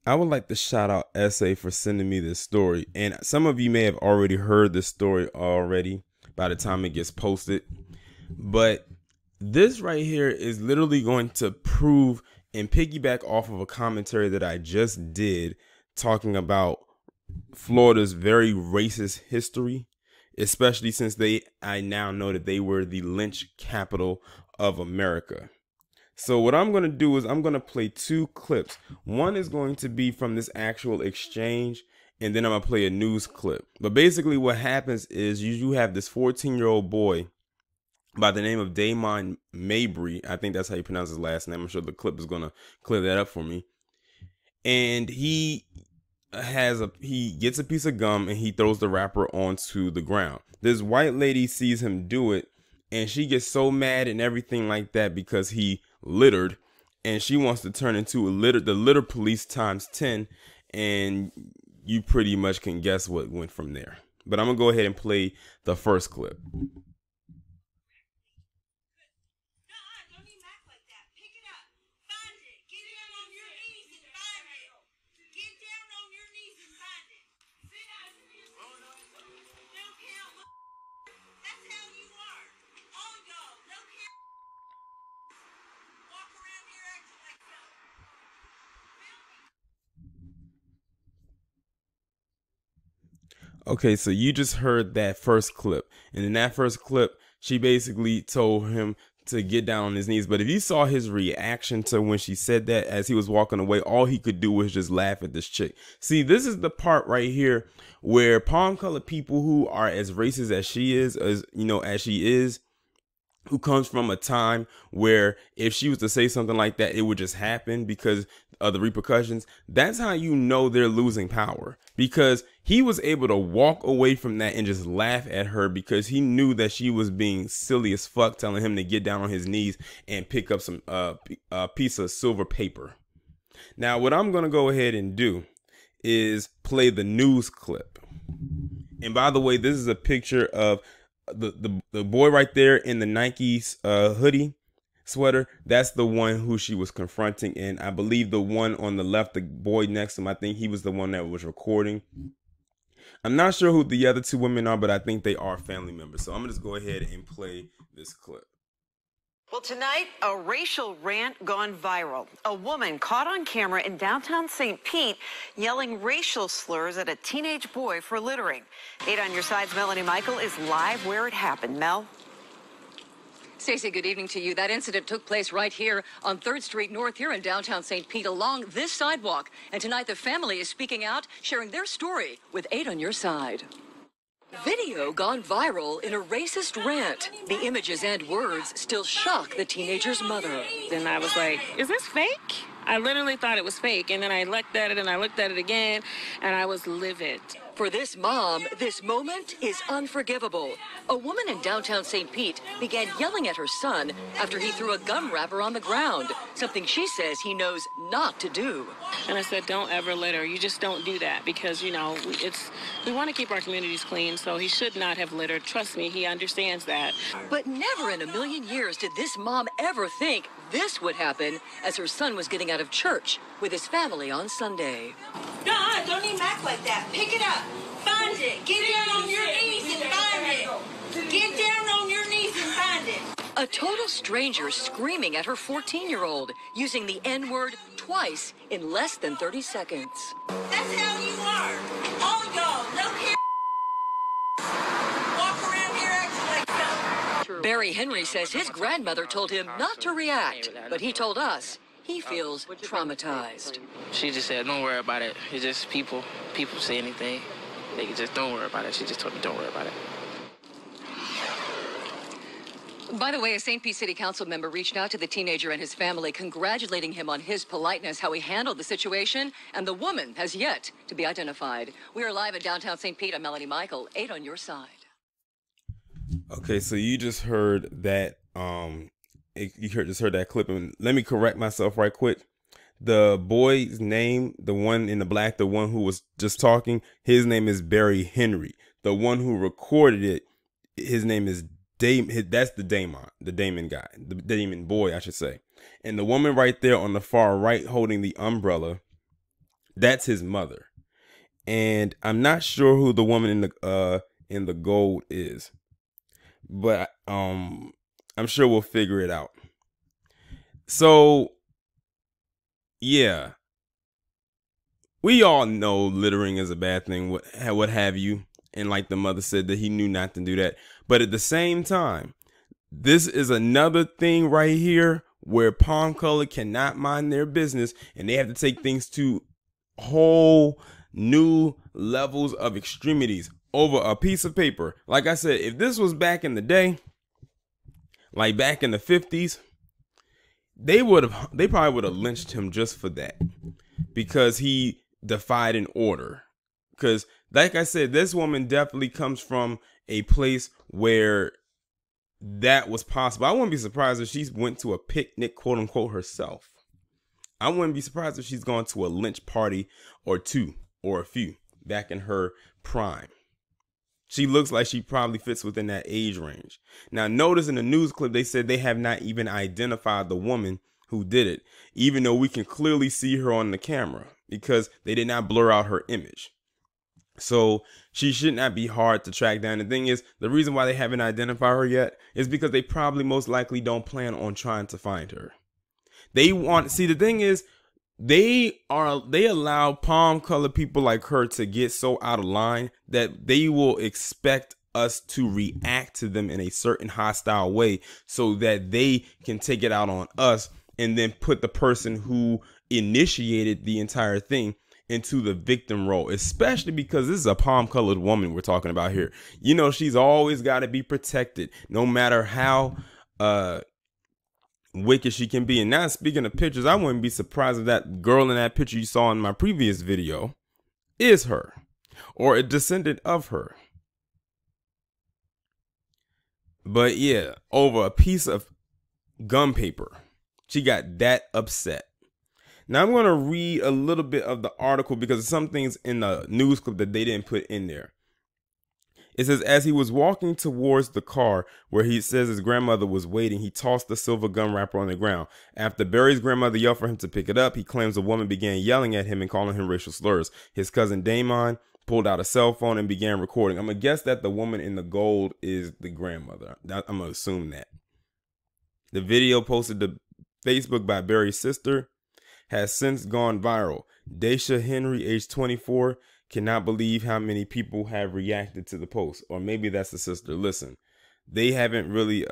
I would like to shout out SA for sending me this story. And some of you may have already heard this story already by the time it gets posted. But this right here is literally going to prove and piggyback off of a commentary that I just did talking about Florida's very racist history, especially since I now know that they were the lynch capital of America. So what I'm going to do is I'm going to play two clips. One is going to be from this actual exchange, and then I'm going to play a news clip. But basically what happens is you have this 14-year-old boy by the name of Damon Mabry. I think that's how you pronounce his last name. I'm sure the clip is going to clear that up for me. And he gets a piece of gum and he throws the wrapper onto the ground. This white lady sees him do it, and she gets so mad and everything like that because he littered, and she wants to turn into the litter police times 10, and you pretty much can guess what went from there. But I'm gonna go ahead and play the first clip. Okay, so you just heard that first clip. And in that first clip, she basically told him to get down on his knees. But if you saw his reaction to when she said that as he was walking away, all he could do was just laugh at this chick. See, this is the part right here where palm colored people who are as racist as she is, who comes from a time where if she was to say something like that, it would just happen because of the repercussions. That's how you know they're losing power, because he was able to walk away from that and just laugh at her because he knew that she was being silly as fuck, telling him to get down on his knees and pick up some piece of silver paper. Now, what I'm going to go ahead and do is play the news clip. And by the way, this is a picture of the boy right there in the Nike's hoodie sweater. That's the one who she was confronting, and I believe the one on the left, the boy next to him, I think he was the one that was recording. I'm not sure who the other two women are, but I think they are family members. So I'm gonna just go ahead and play this clip. Well, tonight, a racial rant gone viral. A woman caught on camera in downtown St. Pete yelling racial slurs at a teenage boy for littering. 8 on Your Side's Melanie Michael is live where it happened. Mel? Stacey, good evening to you. That incident took place right here on 3rd Street North here in downtown St. Pete along this sidewalk. And tonight the family is speaking out, sharing their story with 8 on Your Side. Video gone viral in a racist rant. The images and words still shock the teenager's mother. And I was like, is this fake? I literally thought it was fake. And then I looked at it and I looked at it again and I was livid. For this mom, this moment is unforgivable. A woman in downtown St. Pete began yelling at her son after he threw a gum wrapper on the ground, something she says he knows not to do. And I said, don't ever litter. You just don't do that because, we want to keep our communities clean, so he should not have littered. Trust me, he understands that. But never in a million years did this mom ever think this would happen as her son was getting out of church with his family on Sunday. No, don't even act like that. Pick it up. Find it. Get down on your knees and find it. Get down on your knees and find it. A total stranger screaming at her 14-year-old, using the N-word twice in less than 30 seconds. That's how you are. All y'all, no care. Walk around here acting like that. Barry Henry says his grandmother told him not to react, but he told us he feels traumatized. She just said, don't worry about it. It's just people say anything. They just don't worry about it. She just told me, don't worry about it. By the way, a St. Pete City Council member reached out to the teenager and his family, congratulating him on his politeness, how he handled the situation, and the woman has yet to be identified. We are live in downtown St. Pete. I'm Melanie Michael, 8 on Your Side. Okay, so you just heard that just heard that clip, and let me correct myself right quick. The boy's name, the one in the black, the one who was just talking, his name is Barry Henry. The one who recorded it, his name is that's the Damon guy, the Damon boy, I should say. And the woman right there on the far right holding the umbrella, That's his mother. And I'm not sure who the woman in the gold is, but I'm sure we'll figure it out. So yeah, we all know littering is a bad thing, what have you. And like the mother said, that he knew not to do that. But at the same time, this is another thing right here where Palm Color cannot mind their business, and they have to take things to whole new levels of extremities over a piece of paper. Like I said, if this was back in the day, like back in the 50s, they probably would have lynched him just for that, because he defied an order. Because like I said, this woman definitely comes from a place where that was possible. I wouldn't be surprised if she went to a picnic, quote unquote, herself. I wouldn't be surprised if she's gone to a lynch party or two or a few back in her prime. She looks like she probably fits within that age range. Now, notice in the news clip, they said they have not even identified the woman who did it, even though we can clearly see her on the camera, because they did not blur out her image. So she should not be hard to track down. The thing is, the reason why they haven't identified her yet is because they probably most likely don't plan on trying to find her. They want, see, the thing is, they allow palm color people like her to get so out of line that they will expect us to react to them in a certain hostile way so that they can take it out on us and then put the person who initiated the entire thing into the victim role, especially because this is a palm colored woman we're talking about here. You know, she's always got to be protected no matter how wicked she can be. And now, speaking of pictures, I wouldn't be surprised if that girl in that picture you saw in my previous video is her or a descendant of her. But yeah, over a piece of gum paper, she got that upset. Now I'm going to read a little bit of the article because some things in the news clip that they didn't put in there. It says, as he was walking towards the car where he says his grandmother was waiting, he tossed the silver gum wrapper on the ground. After Barry's grandmother yelled for him to pick it up, he claims a woman began yelling at him and calling him racial slurs. His cousin Damon pulled out a cell phone and began recording. I'm going to guess that the woman in the gold is the grandmother. I'm going to assume that. The video posted to Facebook by Barry's sister has since gone viral. Daisha Henry, age 24, cannot believe how many people have reacted to the post. Or maybe that's the sister. Listen, they haven't really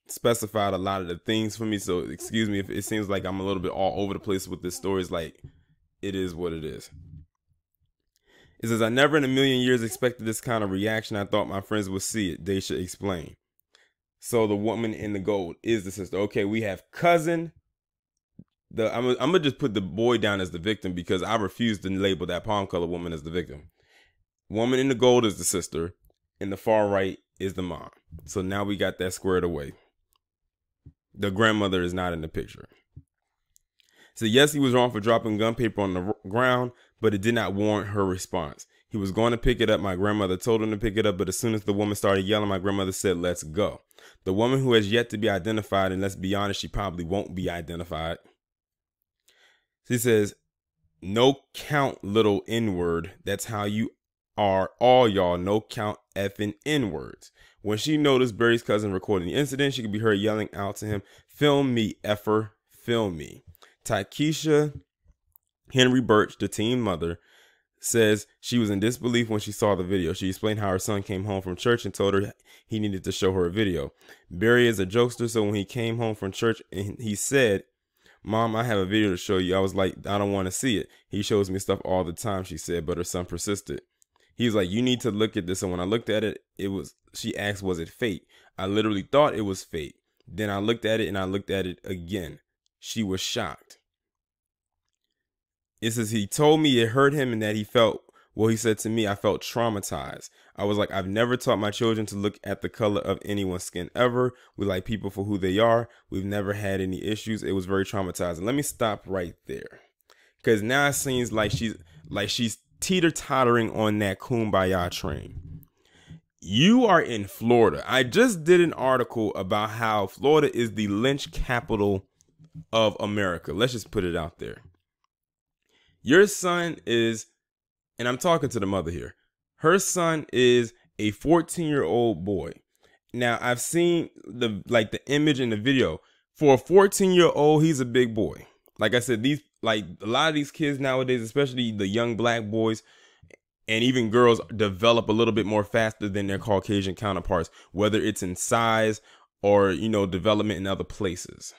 specified a lot of the things for me, so excuse me if it seems like I'm a little bit all over the place with this story. It's like, it is what it is. It says, I never in a million years expected this kind of reaction. I thought my friends would see it, Daisha explained. So the woman in the gold is the sister. Okay, we have cousin. I'm gonna just put the boy down as the victim because I refuse to label that palm color woman as the victim. Woman in the gold is the sister, and the far right is the mom. So now we got that squared away. The grandmother is not in the picture. So yes, he was wrong for dropping gun paper on the ground, but it did not warrant her response. He was going to pick it up. My grandmother told him to pick it up, but as soon as the woman started yelling, my grandmother said, let's go. The woman who has yet to be identified, and let's be honest, she probably won't be identified. She says, no count little N-word. That's how you are, all y'all. No count effing N-words. When she noticed Barry's cousin recording the incident, she could be heard yelling out to him, film me, effer, film me. Takesha Henry Birch, the teen mother, says she was in disbelief when she saw the video. She explained how her son came home from church and told her he needed to show her a video. Barry is a jokester, so when he came home from church, he said, Mom, I have a video to show you. I was like, I don't want to see it. He shows me stuff all the time, she said, but her son persisted. He was like, you need to look at this. And when I looked at it, she asked, was it fake? I literally thought it was fake. Then I looked at it and I looked at it again. She was shocked. It says he told me it hurt him and that he felt, well, he said to me, I felt traumatized. I was like, I've never taught my children to look at the color of anyone's skin ever. We like people for who they are. We've never had any issues. It was very traumatizing. Let me stop right there. Because now it seems like she's teeter-tottering on that kumbaya train. You are in Florida. I just did an article about how Florida is the lynch capital of America. Let's just put it out there. Your son is, and I'm talking to the mother here, her son is a 14-year-old boy. Now, I've seen the image in the video. For a 14-year-old, he's a big boy. Like I said, a lot of these kids nowadays, especially the young black boys and even girls, develop a little bit more faster than their Caucasian counterparts, whether it's in size or, development in other places.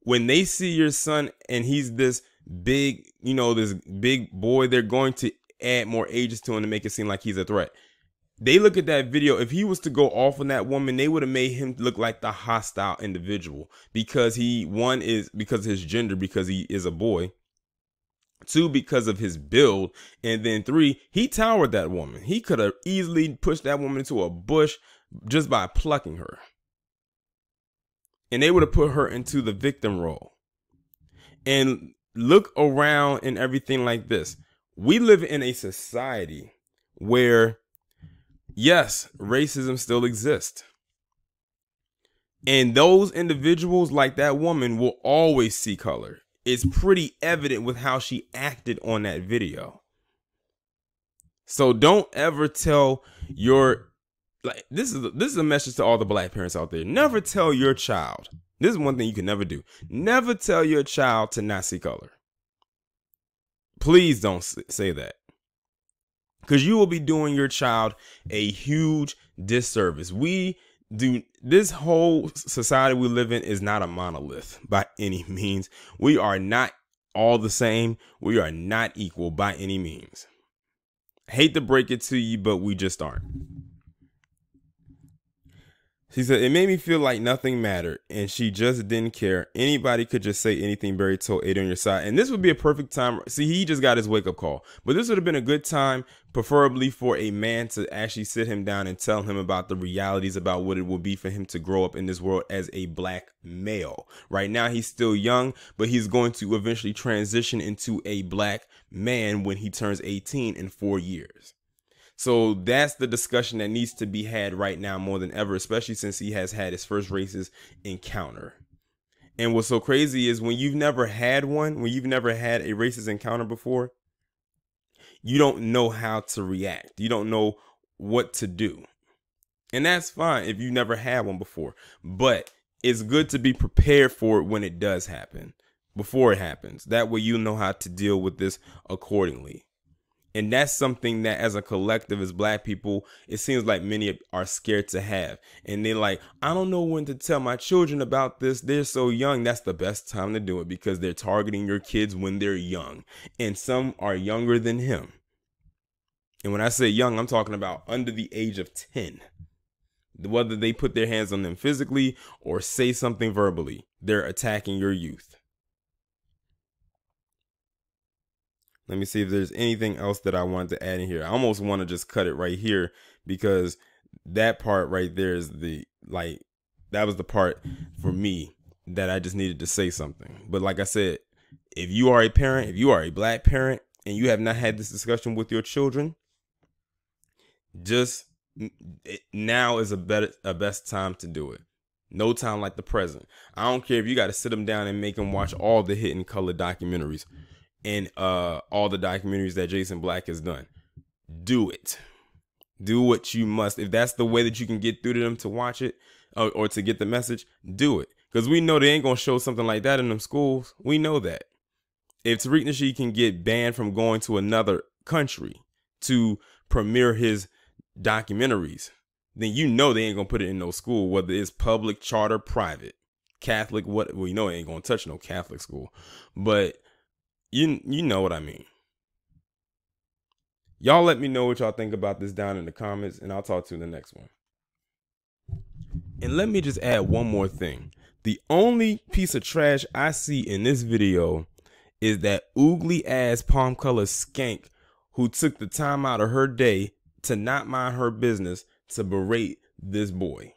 When they see your son and he's this big, this big boy, they're going to add more ages to him to make it seem like he's a threat. They look at that video. If he was to go off on that woman, they would have made him look like the hostile individual because because of his gender, because he is a boy. 2, because of his build. And then 3, he towered that woman. He could have easily pushed that woman into a bush just by plucking her. And they would have put her into the victim role. And look around and everything like this. We live in a society where, yes, racism still exists. And those individuals like that woman will always see color. It's pretty evident with how she acted on that video. So don't ever tell your, this is a message to all the black parents out there. Never tell your child. This is one thing you can never do. Never tell your child to not see color. Please don't say that. Because you will be doing your child a huge disservice. This whole society we live in is not a monolith by any means. We are not all the same. We are not equal by any means. Hate to break it to you, but we just aren't. She said, it made me feel like nothing mattered, and she just didn't care. Anybody could just say anything. Barry told Ada on your side. And this would be a perfect time. See, he just got his wake-up call. But this would have been a good time, preferably for a man to actually sit him down and tell him about the realities about what it will be for him to grow up in this world as a black male. Right now, he's still young, but he's going to eventually transition into a black man when he turns 18 in 4 years. So that's the discussion that needs to be had right now more than ever, especially since he has had his first racist encounter. And what's so crazy is when you've never had one, when you've never had a racist encounter before, you don't know how to react. You don't know what to do. And that's fine if you never had one before. But it's good to be prepared for it when it does happen, before it happens. That way you know how to deal with this accordingly. And that's something that as a collective, as black people, it seems like many are scared to have. And they're like, I don't know when to tell my children about this. They're so young. That's the best time to do it because they're targeting your kids when they're young. And some are younger than him. And when I say young, I'm talking about under the age of 10. Whether they put their hands on them physically or say something verbally, they're attacking your youth. Let me see if there's anything else that I wanted to add in here. I almost want to just cut it right here because that part right there is that was the part for me that I just needed to say something. But like I said, if you are a parent, if you are a black parent and you have not had this discussion with your children, just now is a best time to do it. No time like the present. I don't care if you got to sit them down and make them watch all the hidden color documentaries. And all the documentaries that Jason Black has done. Do it. Do what you must. If that's the way that you can get through to them to watch it or to get the message, do it. Because we know they ain't going to show something like that in them schools. We know that. If Tariq Nasheed can get banned from going to another country to premiere his documentaries, then you know they ain't going to put it in no school, whether it's public, charter, private, Catholic, what. Well, you know they ain't going to touch no Catholic school. But you know what I mean. Y'all let me know what y'all think about this down in the comments, and I'll talk to you in the next one. And let me just add one more thing. The only piece of trash I see in this video is that oogly ass palm color skank who took the time out of her day to not mind her business to berate this boy.